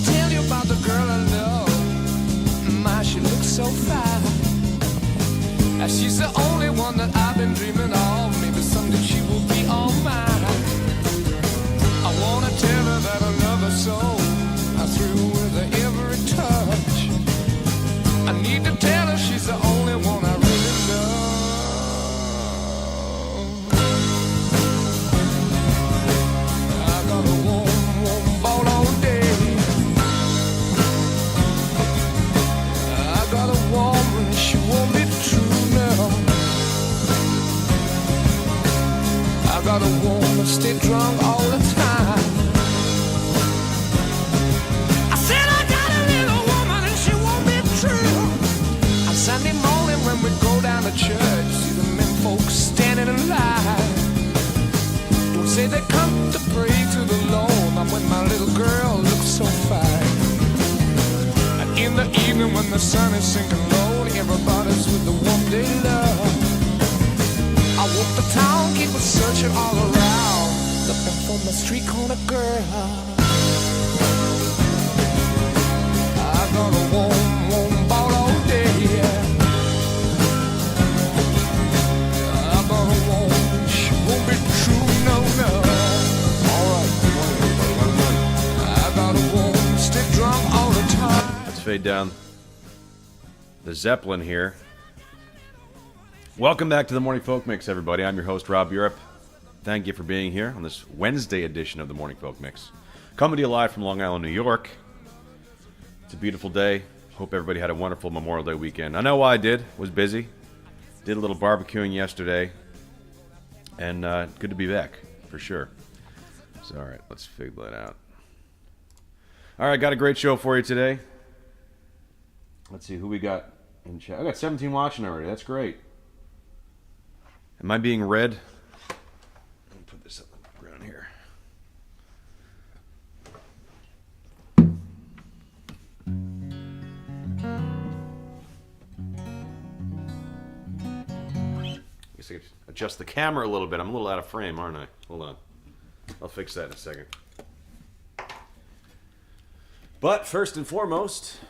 tell you about the girl I love. My, she looks so fine. She's the only one that I've been dreaming of. Maybe someday she will be all mine. I wanna tell her that I love her so. I thrill with her every touch. I need to tell her she's the only one I really love. I got a warm, warm ball all day. I got a woman, she won't be true now. I got a woman, stay drunk all the time. I said I got a little woman and she won't be true. On Sunday morning when we go down to church, see the men folks standing in line. Don't say they come to pray to the Lord, but when my little girl looks so fine. And in the evening when the sun is sinking low, everybody's with the one they love. I walk the town, keep on searching all around, looking for my street corner girl. I got a warm, warm ball all day. I got a woman, she won't be true, no, no. Alright, I got a woman, stay drunk all the time. Let's fade down the Zeppelin here. Welcome back to the Morning Folk Mix, everybody. I'm your host, Rob Europe. Thank you for being here on this Wednesday edition of the Morning Folk Mix. Coming to you live from Long Island, New York. It's a beautiful day. Hope everybody had a wonderful Memorial Day weekend. I know I did. Was busy. Did a little barbecuing yesterday. And good to be back, for sure. So, all right, let's figure that out. All right, got a great show for you today. Let's see who we got in chat. I got 17 watching already. That's great. Am I being read? Let me put this up on the ground here. I guess I could adjust the camera a little bit. I'm a little out of frame, aren't I? Hold on. I'll fix that in a second. But first and foremost,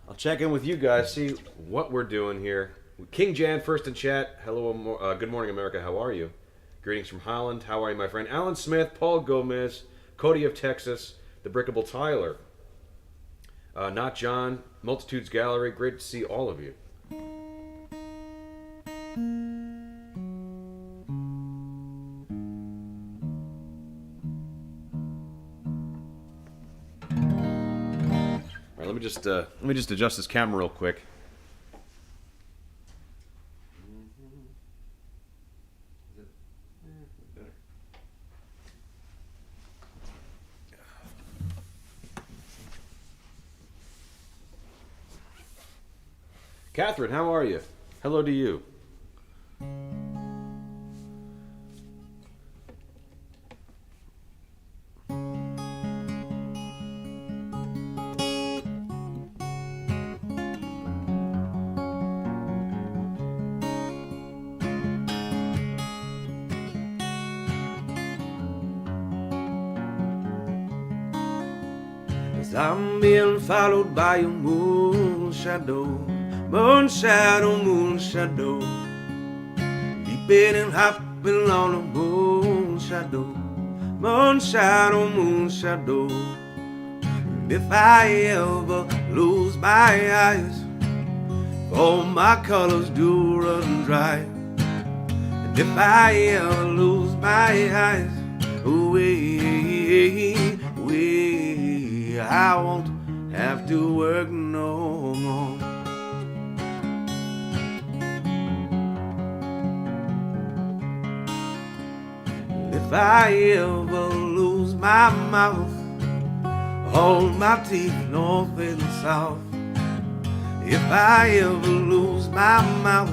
I'll check in with you guys, see what we're doing here. King Jan first in chat. Hello, good morning, America. How are you? Greetings from Holland. How are you, my friend? Alan Smith, Paul Gomez, Cody of Texas, the Brickable Tyler, Not John, Multitudes Gallery. Great to see all of you. All right, let me just adjust this camera real quick. Catherine, how are you? Hello to you. As I'm being followed by your moon shadow, moon shadow, moon shadow, leaping and hopping on a moon shadow, moon shadow, moon shadow. And if I ever lose my eyes, all my colors do run dry. And if I ever lose my eyes, I won't have to work no more. If I ever lose my mouth, all my teeth north and south. If I ever lose my mouth,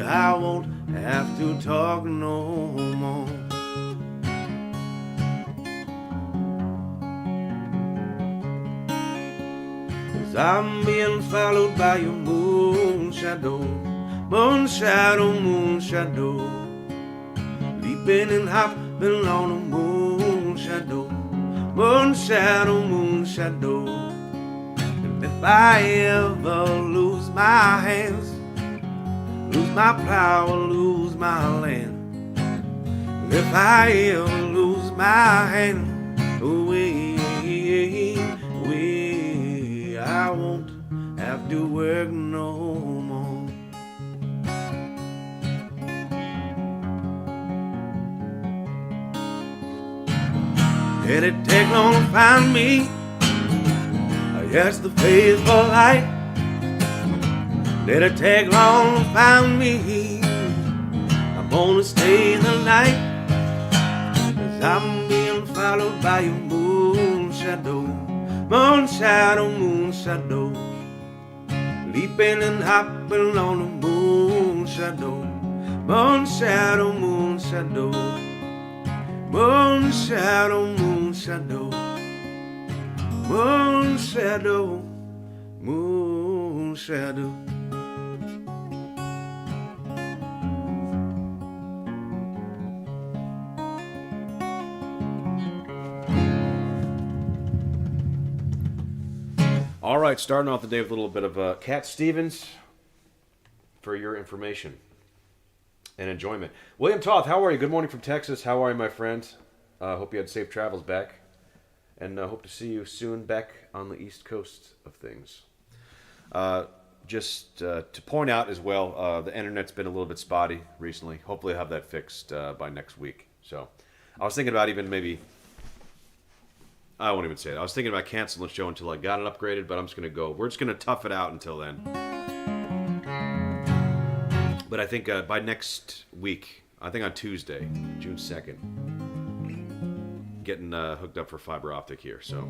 I won't have to talk no more. 'Cause I'm being followed by your moon shadow, moon shadow, moon shadow, leaping and hopping on a moon shadow. shadow, moon shadow, moon shadow. And if I ever lose my hands, lose my plow, lose my land, if I ever lose my hand, I won't have to work no more. Did it take long to find me? Yes, the faithful light. Did it take long to find me? I'm gonna stay the night, 'cause I'm being followed by your moon shadow, moon shadow, moon shadow. Leaping and hopping on the moon shadow, moon shadow, moon shadow. Moon shadow, moon shadow, moon shadow, moon shadow. All right, starting off the day with a little bit of Cat Stevens for your information and enjoyment. William Toth, how are you? Good morning from Texas. How are you, my friend? Hope you had safe travels back. And hope to see you soon back on the East Coast of things. Just to point out as well, the internet's been a little bit spotty recently. Hopefully I'll have that fixed by next week. So I was thinking about even maybe... I won't even say it. I was thinking about canceling the show until I got it upgraded, but I'm just going to go. We're just going to tough it out until then. But I think by next week, I think on Tuesday, June 2nd, getting hooked up for fiber optic here. So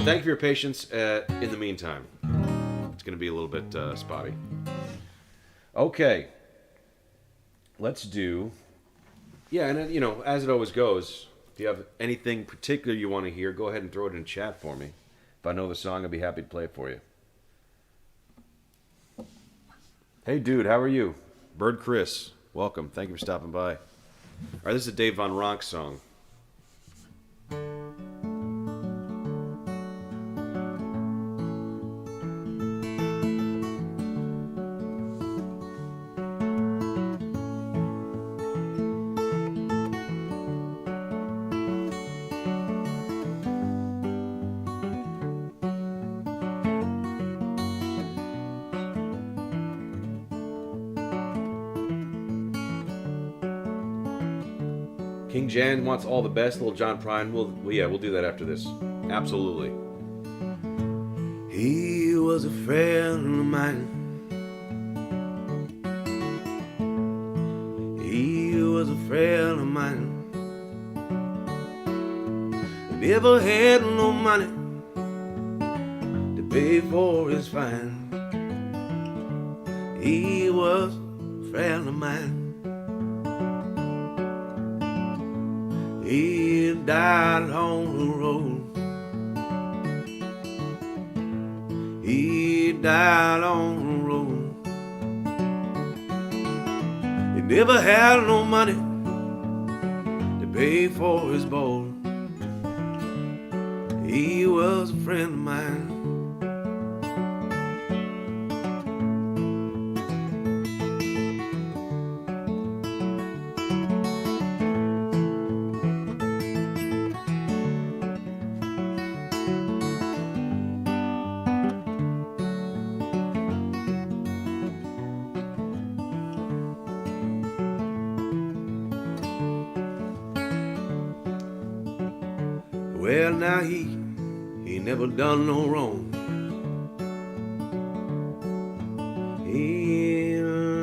thank you for your patience in the meantime. It's going to be a little bit spotty. Okay. Let's do... Yeah, and you know, as it always goes... If you have anything particular you want to hear, go ahead and throw it in chat for me. If I know the song, I'll be happy to play it for you. Hey, dude, how are you? Bird Chris, welcome. Thank you for stopping by. All right, this is a Dave Von Ronk song. King Jan wants all the best. Little John Prine. We'll do that after this. Absolutely. He was a friend of mine. He was a friend of mine. Never had no money to pay for his fine. He was a friend of mine. He died on the road. He died on the road. He never had no money to pay for his board. He was a friend of mine. Well, now he never done no wrong. He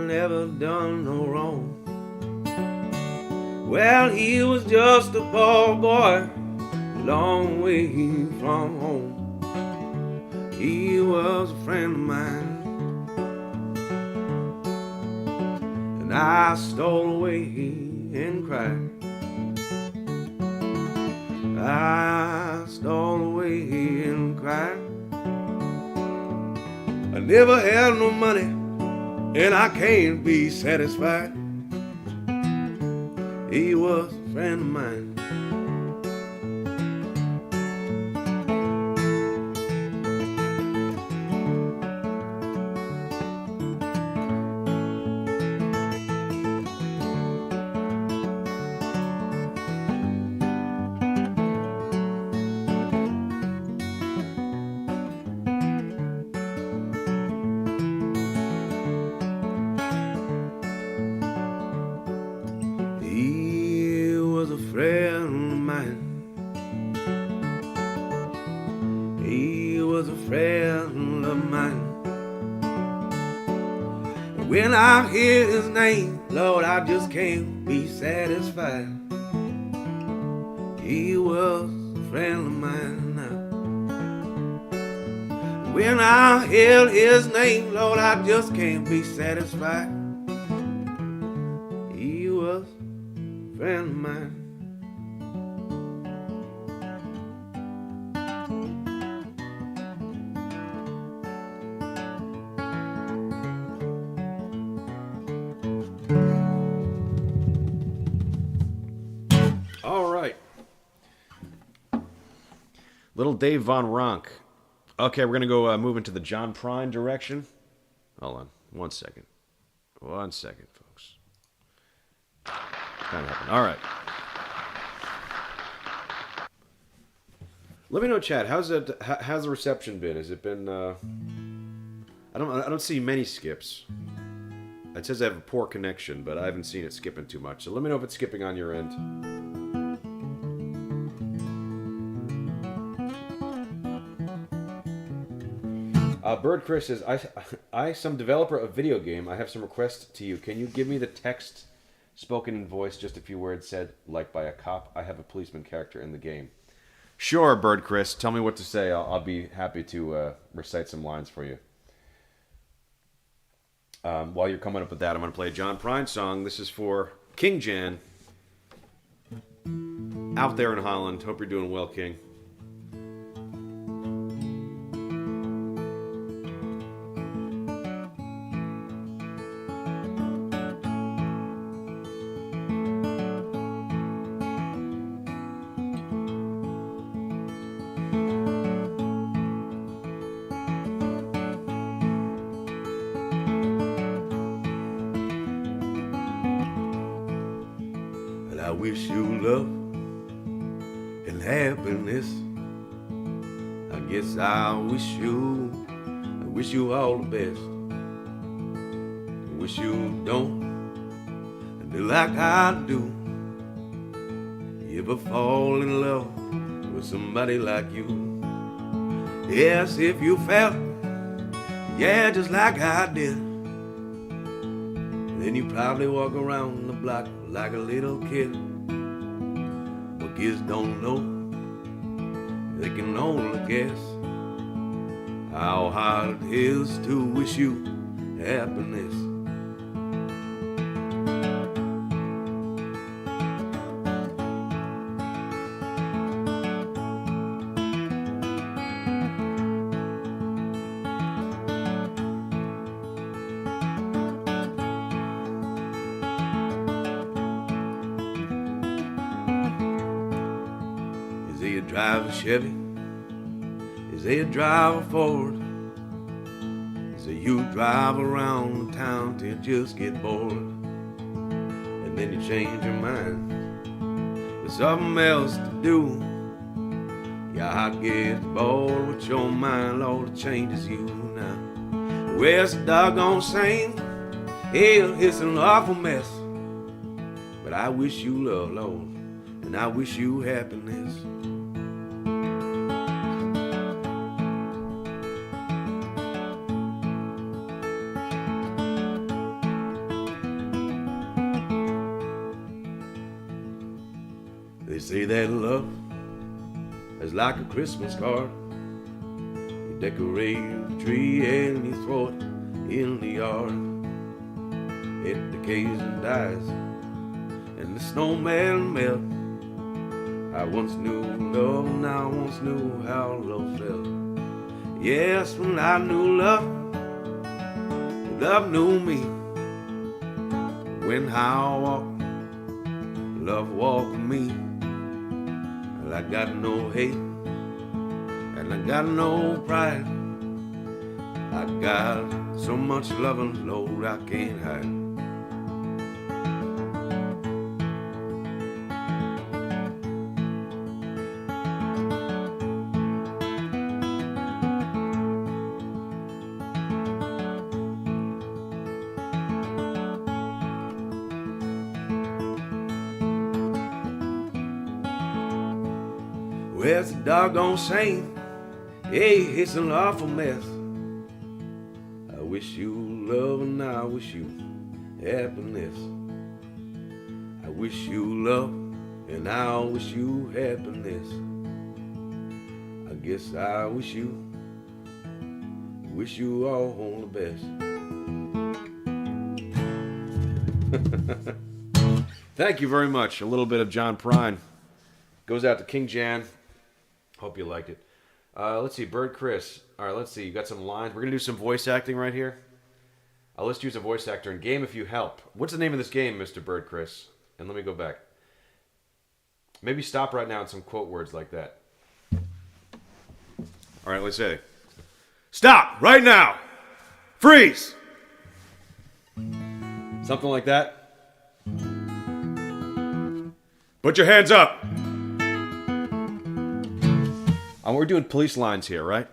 never done no wrong. Well, he was just a poor boy, a long way from home. He was a friend of mine, and I stole away and cried. I stole away and cried. I never had no money, and I can't be satisfied. He was a friend of mine. mine. He was a friend of mine. When I hear his name, Lord, I just can't be satisfied. He was a friend of mine now. When I hear his name, Lord, I just can't be satisfied. He was a friend of mine. All right. Little Dave Von Ronk. Okay, we're going to go move into the John Prine direction. Hold on. 1 second. 1 second, folks. Kind of happened. All right. Let me know, Chad. How's the reception been? Has it been? I don't see many skips. It says I have a poor connection, but I haven't seen it skipping too much. So let me know if it's skipping on your end. Bird Chris says, I, some developer of video game, I have some requests to you. Can you give me the text spoken in voice, just a few words said, like by a cop? I have a policeman character in the game. Sure, Bird Chris. Tell me what to say. I'll be happy to recite some lines for you. While you're coming up with that, I'm going to play a John Prine song. This is for King Jan out there in Holland. Hope you're doing well, King. I wish you love and happiness. I guess I wish you all the best. I wish you don't do like I do. You ever fall in love with somebody like you? Yes, if you felt, yeah, just like I did, then you probably walk around the block like a little kid. But kids don't know, they can only guess how hard it is to wish you happiness. Is he a driver Chevy? Is he a driver Ford? Is it you drive around the town till you just get bored, and then you change your mind with something else to do? Yeah, I get bored with your mind, Lord, it changes you now. Well, it's a doggone shame, hell, it's an awful mess, but I wish you love, Lord, and I wish you happiness. They say that love is like a Christmas card. You decorate the tree and you throw it in the yard. It decays and dies, and the snowman melts. I once knew love, and I once knew how love felt. Yes, when I knew love, love knew me. When I walked, love walked with me. Well, I got no hate, and I got no pride. I got so much love and load I can't hide. Where's the doggone shame? Hey, it's an awful mess. I wish you love and I wish you happiness. I wish you love and I wish you happiness. I guess I wish you all the best. Thank you very much. A little bit of John Prine goes out to King Jan. Hope you liked it. Let's see, Bird Chris. All right, let's see. You got some lines. We're gonna do some voice acting right here. Let's use a voice actor in Game If You Help. What's the name of this game, Mr. Bird Chris? And let me go back. Maybe stop right now and some quote words like that. All right, let's say, stop right now. Freeze. Something like that. Put your hands up. We're doing police lines here, right?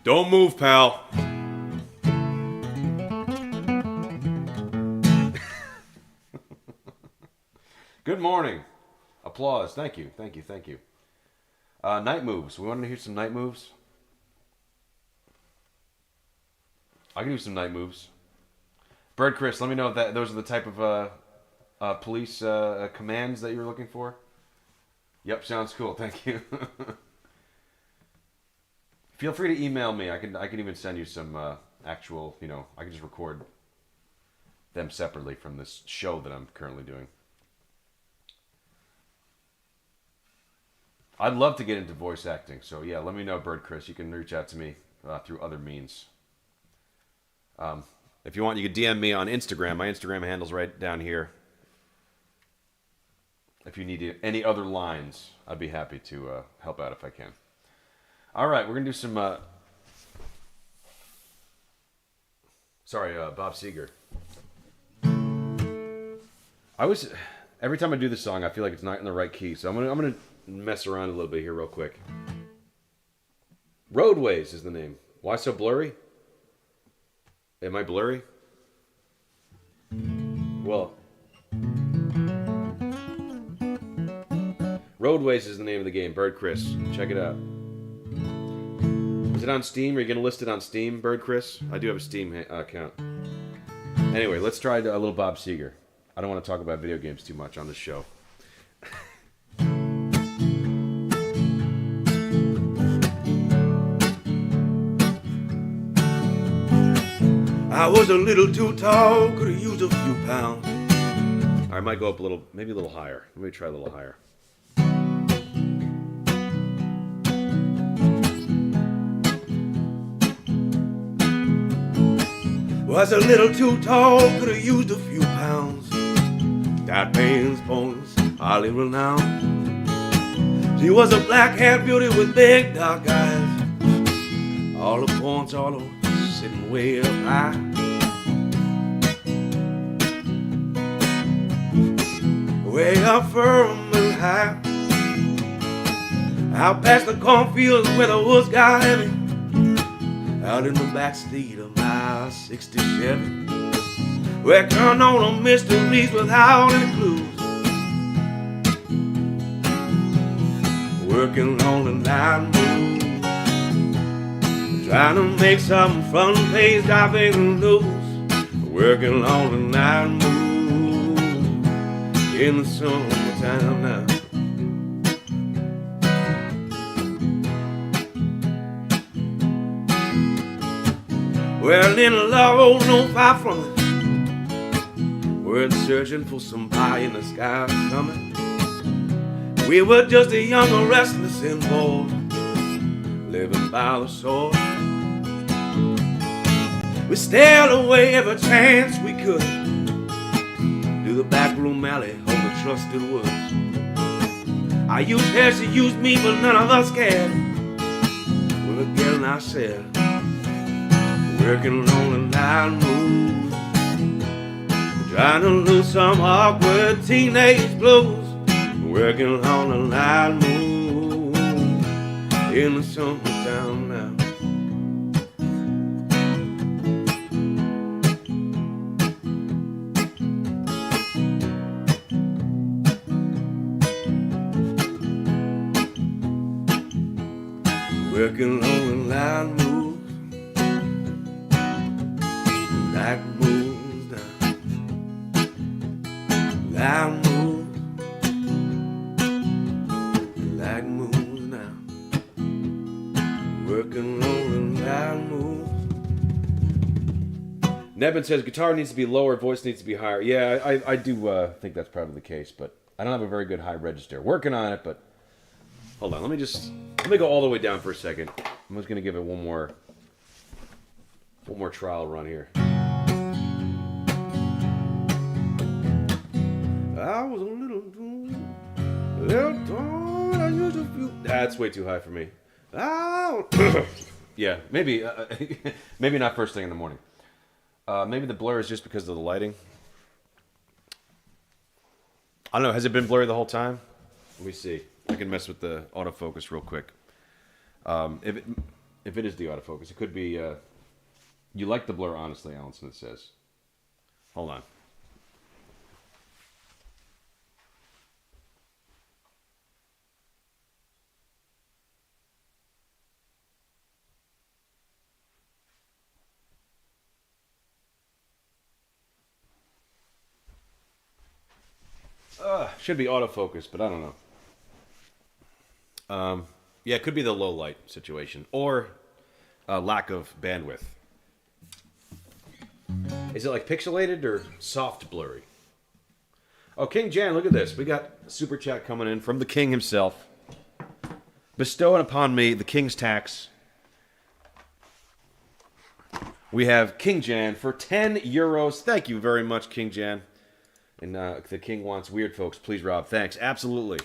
Don't move, pal. Good morning. Applause. Thank you. Thank you. Thank you. Night moves. We want to hear some night moves? I can do some night moves. Bird Chris, let me know if those are the type of police commands that you're looking for. Yep, sounds cool. Thank you. Feel free to email me. I can even send you some actual, I can just record them separately from this show that I'm currently doing. I'd love to get into voice acting. So yeah, let me know, Bird Chris. You can reach out to me through other means. If you want, you can DM me on Instagram. My Instagram handle's right down here. If you need any other lines, I'd be happy to help out if I can. All right, we're going to do some... Bob Seger. Every time I do this song, I feel like it's not in the right key. So I'm gonna mess around a little bit here real quick. Roadways is the name. Why so blurry? Am I blurry? Well, Roadways is the name of the game. Bird Chris, check it out. Is it on Steam? Are you going to list it on Steam, Bird Chris? I do have a Steam account. Anyway, let's try a little Bob Seger. I don't want to talk about video games too much on this show. I was a little too tall, could have used a few pounds. I might go up a little, maybe a little higher. Let me try a little higher. Was a little too tall, could have used a few pounds. That man's bones, highly renowned. She was a black-haired beauty with big dark eyes. All the points, all the sitting way up high. Way up firm and high. Out past the cornfields where the woods got heavy. Out in the backseat of my 60 Chevy. We're counting on the mysteries without any clues. Working on the night moves. Trying to make some front page driving news. Working on the night moves. In the summertime now. Well, in a love no far from it. We're searching for somebody in the sky coming. We were just a young and restless and bold, living by the sword. We stared away every chance we could, through the back room alley of the trusted woods. I used her, she used me, but none of us cared. Well, again I said, working on the night moves, trying to lose some awkward teenage blues. Working on the night moves in the summertime now. working on the line moves, like moves now, line moves, like moves now, working on the line moves. Nevin says guitar needs to be lower, voice needs to be higher. Yeah, I do think that's probably the case, but I don't have a very good high register. Working on it, but hold on. Let me go all the way down for a second. I'm just gonna give it one more trial run here. I was a little torn, I used to feel. That's way too high for me. Oh. Yeah, maybe maybe not first thing in the morning. Maybe the blur is just because of the lighting. I don't know. Has it been blurry the whole time? Let me see. I can mess with the autofocus real quick. If it is the autofocus, it could be. You like the blur, honestly, Alan Smith says. Hold on. Should be autofocus, but I don't know. Yeah, it could be the low light situation or lack of bandwidth. Is it like pixelated or soft blurry? Oh, King Jan, look at this. We got a super chat coming in from the king himself. Bestowing upon me the king's tax. We have King Jan for 10 euros. Thank you very much, King Jan. And the king wants weird folks. Please, Rob. Thanks. Absolutely.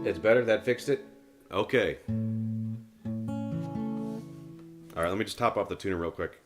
It's better? That fixed it? Okay. All right, let me just top off the tuner real quick.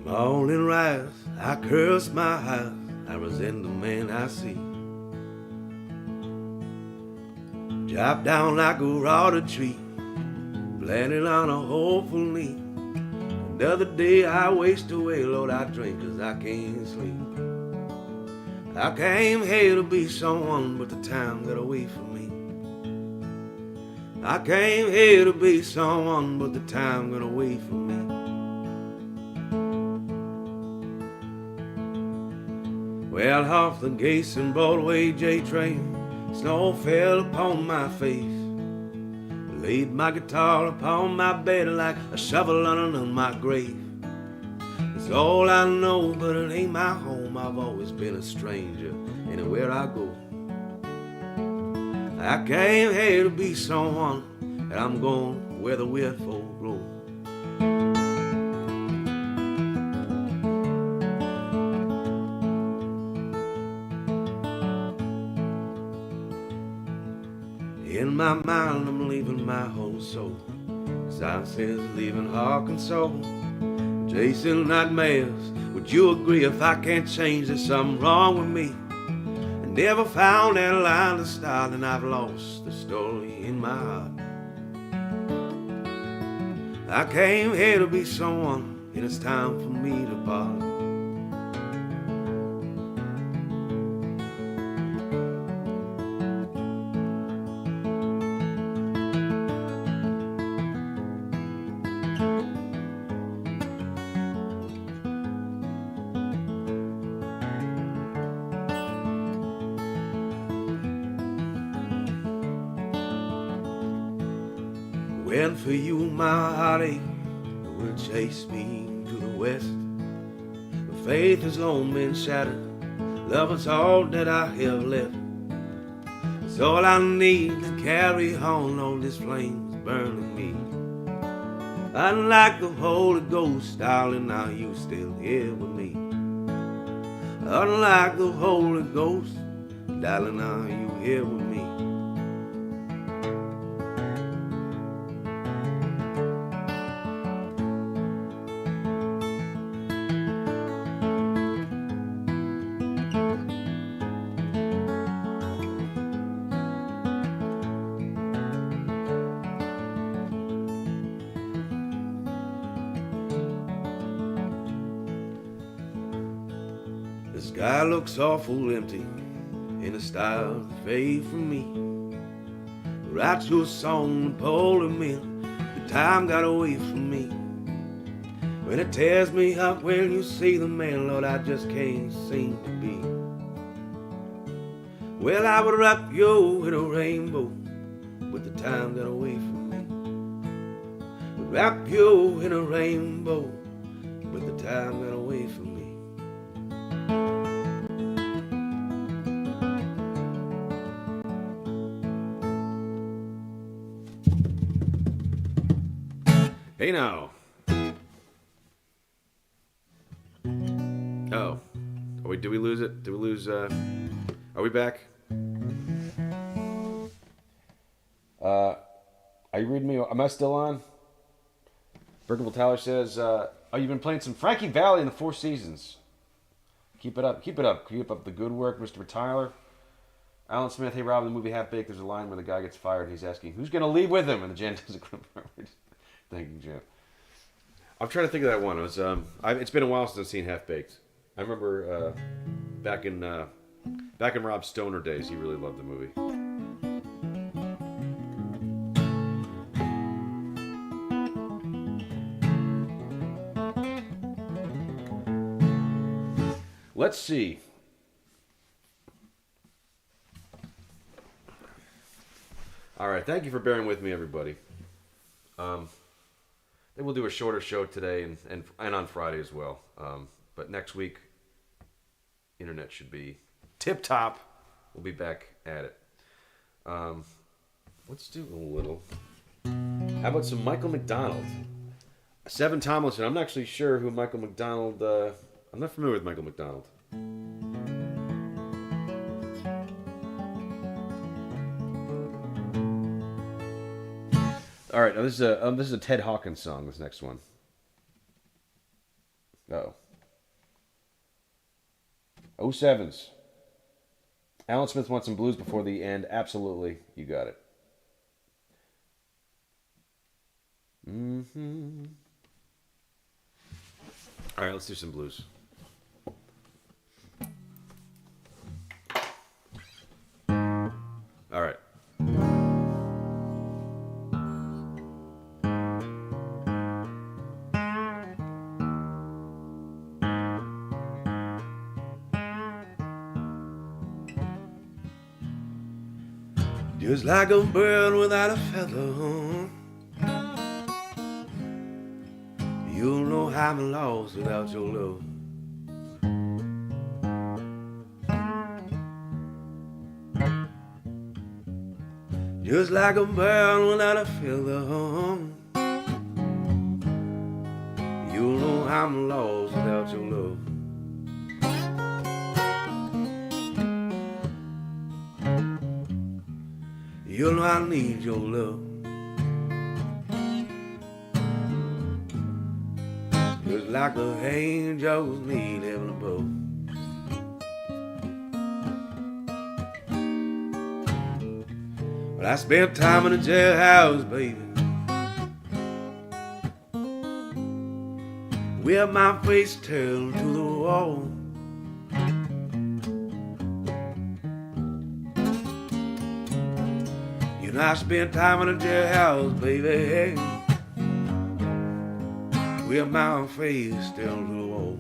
Morning rise, I curse my house, I resent the man I see. Chop down like a rotted tree, planted on a hopeful knee. Another day I waste away, Lord, I drink 'cause I can't sleep. I came here to be someone, but the time got away from me. I came here to be someone, but the time got away from me. Well, off the Gates and Broadway J train, snow fell upon my face. Laid my guitar upon my bed like a shovel under my grave. It's all I know, but it ain't my home. I've always been a stranger anywhere I go. I came here to be someone, and I'm going where the weird folk grow. In my mind, I'm leaving my whole soul. Sign says leaving Arkansas. Chasing nightmares. Would you agree if I can't change there's something wrong with me? I never found that line to start, and I've lost the story in my heart. I came here to be someone, and it's time for me to part. When for you my heartache will chase me to the west. The faith has long been shattered. Love is all that I have left. It's all I need to carry on all this flames burning me. Unlike the Holy Ghost, darling, are you still here with me? Unlike the Holy Ghost, darling, are you here with me? The sky looks awful empty, and the stars fade from me. Write your song and pull them in, the time got away from me. When it tears me up when you see the man, Lord, I just can't seem to be. Well, I would wrap you in a rainbow, but the time got away from me. Wrap you in a rainbow, but the time got away from me. Hey now. Oh. Wait, did we lose it? Did we lose, are we back? Are you reading me? Am I still on? Burkeville Tyler says, oh, you've been playing some Frankie Valli in the Four Seasons. Keep it up. Keep it up. Keep up the good work, Mr. Tyler. Alan Smith, hey Rob, in the movie Half Baked, there's a line where the guy gets fired and he's asking, who's going to leave with him? And the Jen doesn't confirm it. Thank you, Jim. I'm trying to think of that one. It was, it's been a while since I've seen Half Baked. I remember back in Rob Stoner days, he really loved the movie. Let's see. All right, thank you for bearing with me, everybody. Then we'll do a shorter show today and on Friday as well. But next week, internet should be tip-top. We'll be back at it. Let's do a little. How about some Michael McDonald? Seven Tomlinson. I'm not actually sure who Michael McDonald... I'm not familiar with Michael McDonald. All right, now this is a Ted Hawkins song. This next one. Uh-oh. 07s. Alan Smith wants some blues before the end. Absolutely, you got it. Mm-hmm. All right, let's do some blues. All right. Just like a bird without a feather, you'll know I'm lost without your love. Just like a bird without a feather, you'll know I'm lost without your love. You'll know I need your love. Just like the angels need heaven above. But I spent time in a jailhouse, baby. with my face turned to the wall. You know I spent time in a jailhouse, baby, with my face turned to the wall.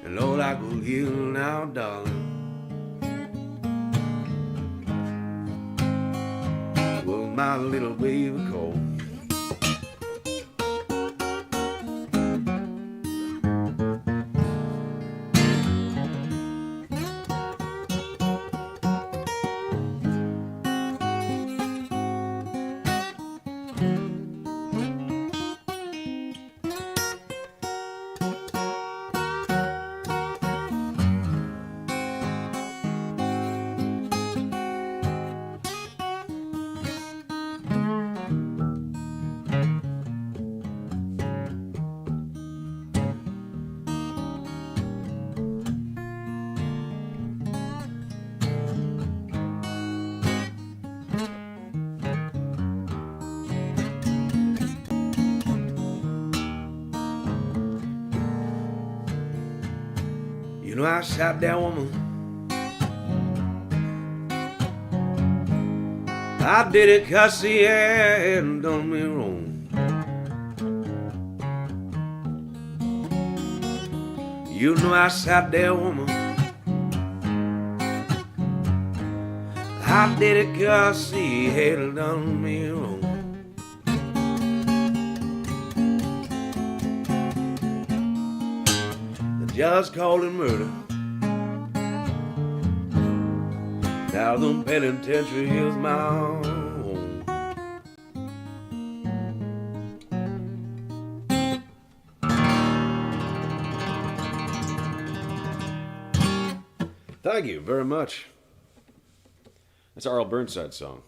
And Lord, I go heal now, darling. Was my little baby cold. You know I shot that woman. I did it 'cause she had done me wrong. You know I shot that woman. I did it 'cause she had done me wrong. The judge called it murder. Now the penitentiary is my home. Thank you very much. That's our Earl Burnside song.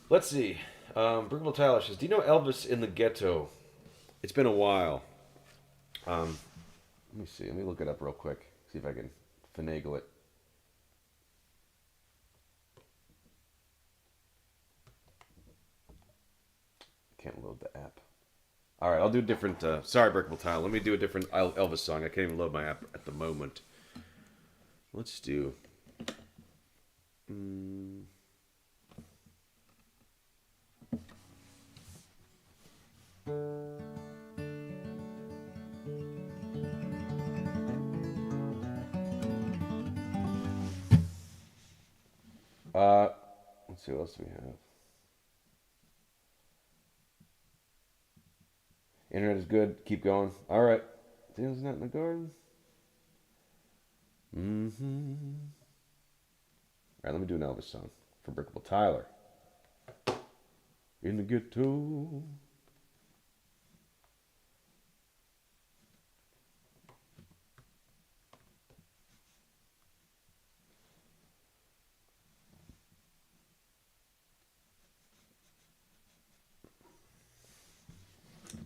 Let's see. Brickable Tyler says, do you know Elvis in the Ghetto? It's been a while. Let me see. Let me look it up real quick. See if I can finagle it. Can't load the app. All right, I'll do a different... sorry, Brickable Tyler. Let me do a different Elvis song. I can't even load my app at the moment. Let's do... let's see, what else do we have? Internet is good. Keep going. All right. Isn't that in the garden? All right, let me do an Elvis song for Brickable Tyler. In the ghetto.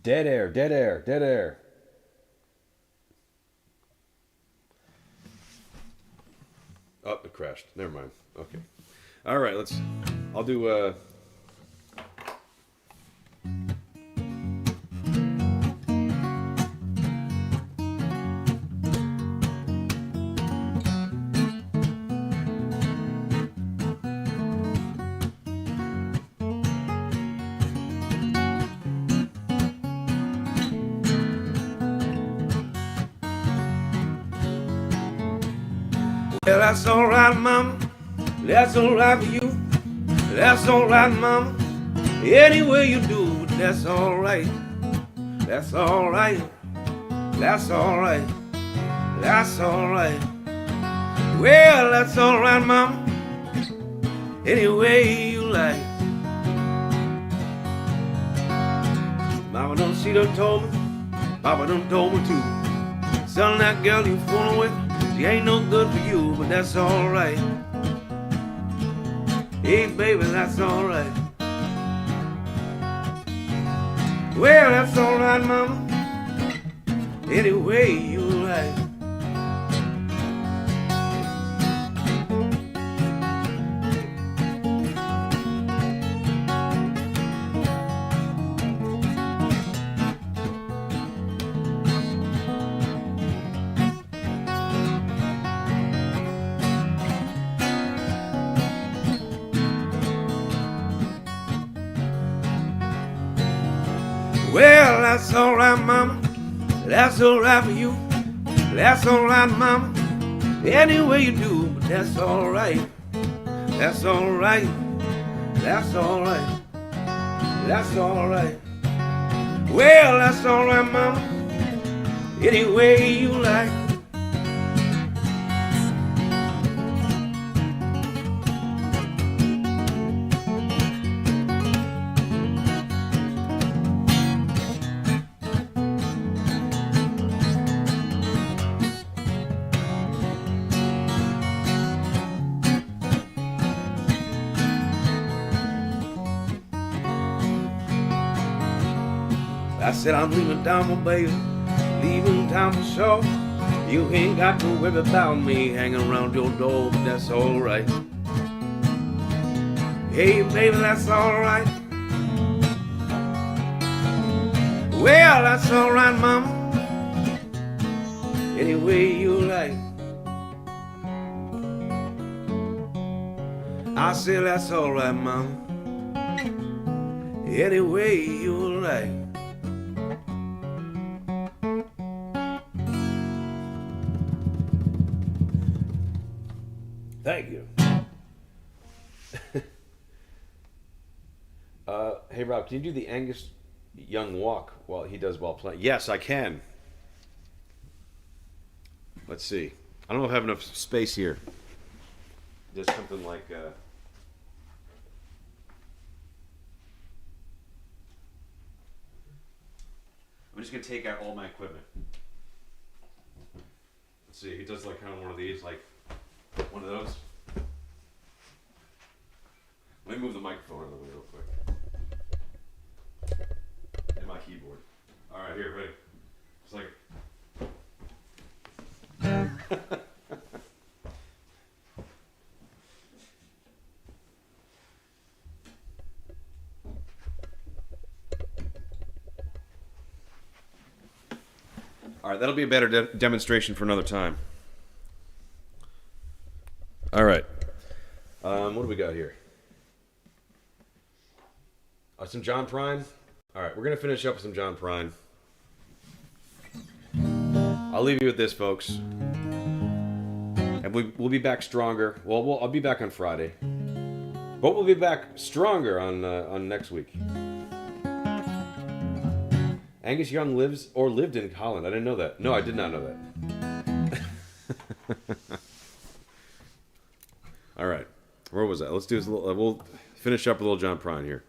Dead air, dead air, dead air. Oh, it crashed. Never mind. Okay. All right, I'll do, Well, that's all right, mama. That's all right for you. That's all right, mama. Any way you do, that's all right. That's all right. That's all right. That's all right. Well, that's all right, mama. Any way you like. Mama done, she done told me. Papa done told me too. Son, that girl you fooling with, she ain't no good for you, but that's all right. Hey, baby, that's all right. Well, that's alright, mama. Any way you like. Well, that's alright, mama. That's alright for you. That's alright, mama. Any way you do, but that's alright. That's alright. That's alright. That's alright. Well, that's alright, mama. Any way you like. I said I'm leaving town, my baby, leaving town for sure. You ain't got to worry about me hanging around your door, but that's alright. Hey, baby, that's alright. Well, that's alright, mama. Any way you like. I said that's alright, mama. Any way you like. Thank you. Hey Rob, can you do the Angus Young walk while he does while playing? Yes, I can. Let's see. I don't know if I have enough space here. Just something like. I'm just gonna take out all my equipment. Let's see. He does like kind of one of these, like one of those. Let me move the microphone out of the way real quick. And my keyboard. All right, here, ready. It's like. All right, that'll be a better demonstration for another time. All right. What do we got here? Some John Prine. All right, we're going to finish up with some John Prine. I'll leave you with this, folks. And we'll be back stronger. Well, I'll be back on Friday. But we'll be back stronger on next week. Angus Young lived in Holland. I didn't know that. No, I did not know that. All right. Where was that? Let's do this a little. We'll finish up with a little John Prine here.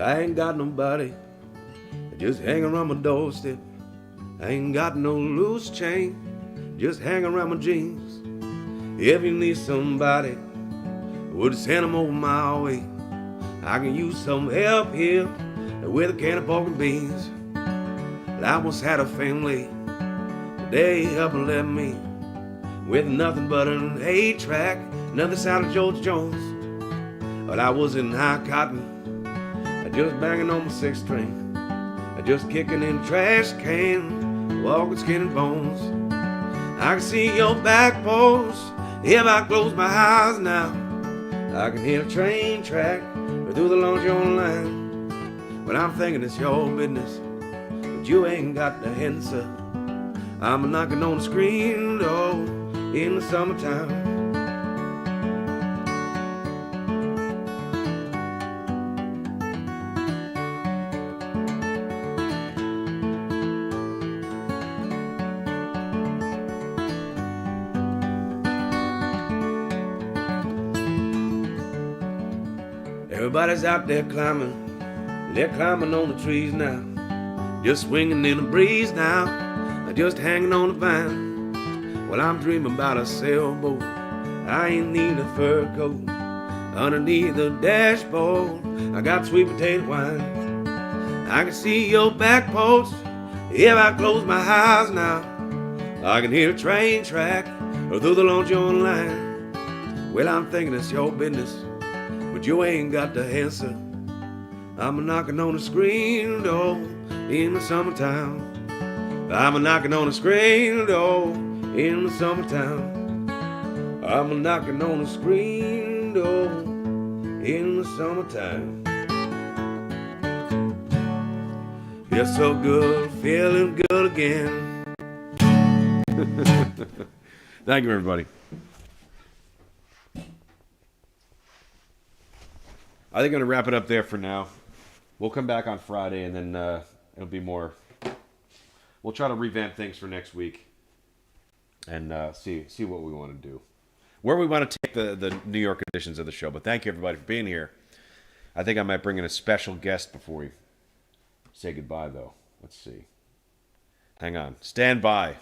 I ain't got nobody just hanging around my doorstep. I ain't got no loose chain just hanging around my jeans. If you need somebody, would send them over my way. I can use some help here with a can of pork and beans. I once had a family, they up and left me with nothing but an 8-track, another side of George Jones. But I was in high cotton, just banging on my 6th string, just kicking in trash can, walking skin and bones. I can see your back post if I close my eyes now. I can hear a train track through the laundry line. But I'm thinking it's your business, but you ain't got the answer. I'm knocking on the screen door in the summertime. Everybody's out there climbing, they're climbing on the trees now, just swinging in the breeze now, just hanging on the vine. Well, I'm dreaming about a sailboat, I ain't need a fur coat. Underneath the dashboard, I got sweet potato wine. I can see your back post if I close my eyes now. I can hear a train track or through the launch online. Well, I'm thinking it's your business, but you ain't got the answer. I'm knocking on the screen door in the summertime. I'm knocking on the screen door in the summertime. I'm knocking on the screen door in the summertime. Feels so good, feeling good again. Thank you, everybody. I think I'm going to wrap it up there for now. We'll come back on Friday, and then it'll be more. We'll try to revamp things for next week and see what we want to do. Where we want to take the New York editions of the show. But thank you, everybody, for being here. I think I might bring in a special guest before we say goodbye, though. Let's see. Hang on. Stand by.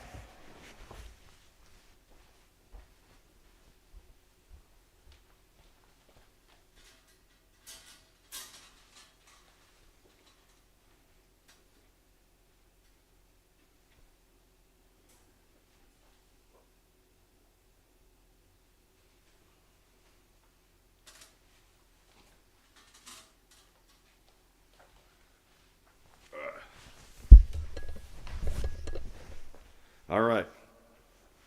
All right.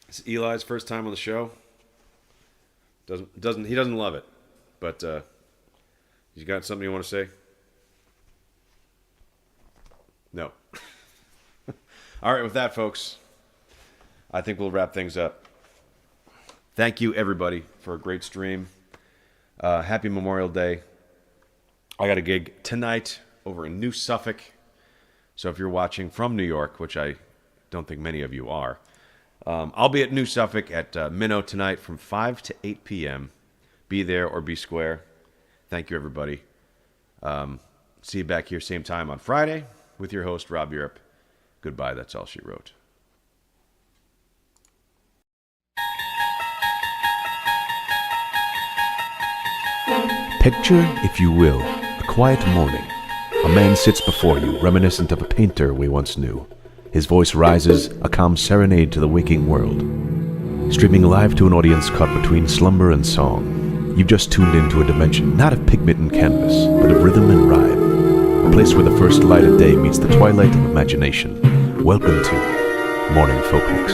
It's Eli's first time on the show. He doesn't love it, but you got something you want to say? No. All right, with that, folks, I think we'll wrap things up. Thank you, everybody, for a great stream. Happy Memorial Day. I got a gig tonight over in New Suffolk. So if you're watching from New York, which I don't think many of you are, I'll be at New Suffolk at Minnow tonight from 5 to 8 p.m. Be there or be square. Thank you, everybody. See you back here same time on Friday with your host, Rob Europe. Goodbye, that's all she wrote. Picture, if you will, a quiet morning. A man sits before you, reminiscent of a painter we once knew. His voice rises, a calm serenade to the waking world. Streaming live to an audience caught between slumber and song. You've just tuned into a dimension, not of pigment and canvas, but of rhythm and rhyme. A place where the first light of day meets the twilight of imagination. Welcome to Morning Folk Mix.